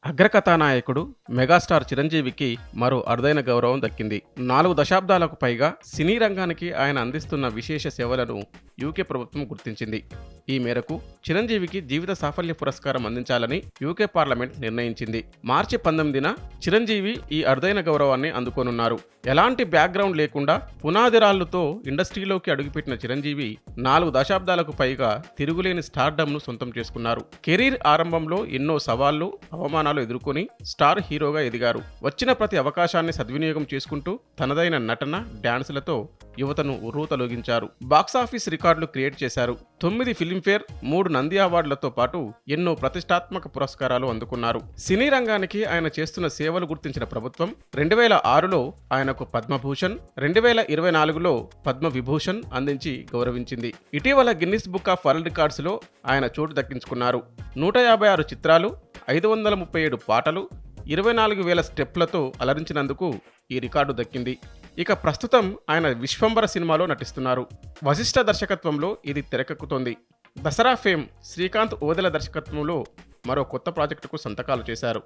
అగ్రకథానాయకుడు megastar చిరంజీవికి మరో అరుదైన గౌరవం దక్కింది. 4 దశాబ్దాలకు పైగా సినీ రంగానికి ఆయన అందిస్తున్న విశేష సేవలను యూకే ప్రభుత్వం గుర్తించింది. ఈ మేరకు చిరంజీవికి జీవిత సాఫల్య పురస్కారం అందించాలని యూకే పార్లమెంట్ నిర్ణయించింది. మార్చి 19న చిరంజీవి ఈ అరుదైన గౌరవాన్ని అందుకోనున్నారు. ఎలాంటి బ్యాక్గ్రౌండ్ లేకుండా పునాదిరాళ్లతో ఇండస్ట్రీలోకి అడుగుపెట్టిన చిరంజీవి 4 దశాబ్దాలకు పైగా తిరుగులేని స్టార్డమ్ను సొంతం చేసుకున్నారు. కెరీర్ ఆరంభంలో ఎన్నో సవాళ్లు, అవమానాలు ఎదుర్కొని స్టార్ హీరోగా ఎదిగారు. వచ్చిన ప్రతి అవకాశాన్ని సద్వినియోగం చేసుకుంటూ తనదైన నటన, డాన్సులతో యువతను ఉర్రూతలూగించారు. బాక్సాఫీస్ రికార్డులు క్రియేట్ చేశారు. 9 ఫిల్మ్ఫేర్, 3 నంది అవార్డులతో పాటు ఎన్నో ప్రతిష్టాత్మక పురస్కారాలు అందుకున్నారు. సినీ రంగానికి ఆయన చేస్తున్న సేవలు గుర్తించిన ప్రభుత్వం 2006లో ఆయనకు పద్మభూషణ్, 2024లో పద్మవిభూషణ్ అందించి గౌరవించింది. ఇటీవల గిన్నిస్ బుక్ ఆఫ్ వరల్డ్ రికార్డ్స్లో ఆయన చోటు దక్కించుకున్నారు. 156 చిత్రాలు, 537 పాటలు, 24,000 స్టెప్లతో అలరించినందుకు ఈ రికార్డు దక్కింది. ఇక ప్రస్తుతం ఆయన విశ్వంబర సినిమాలో నటిస్తున్నారు. వశిష్ఠ దర్శకత్వంలో ఇది తెరకెక్కుతోంది. దసరా ఫేమ్ శ్రీకాంత్ ఓదెల దర్శకత్వంలో మరో కొత్త ప్రాజెక్టుకు సంతకాలు చేశారు.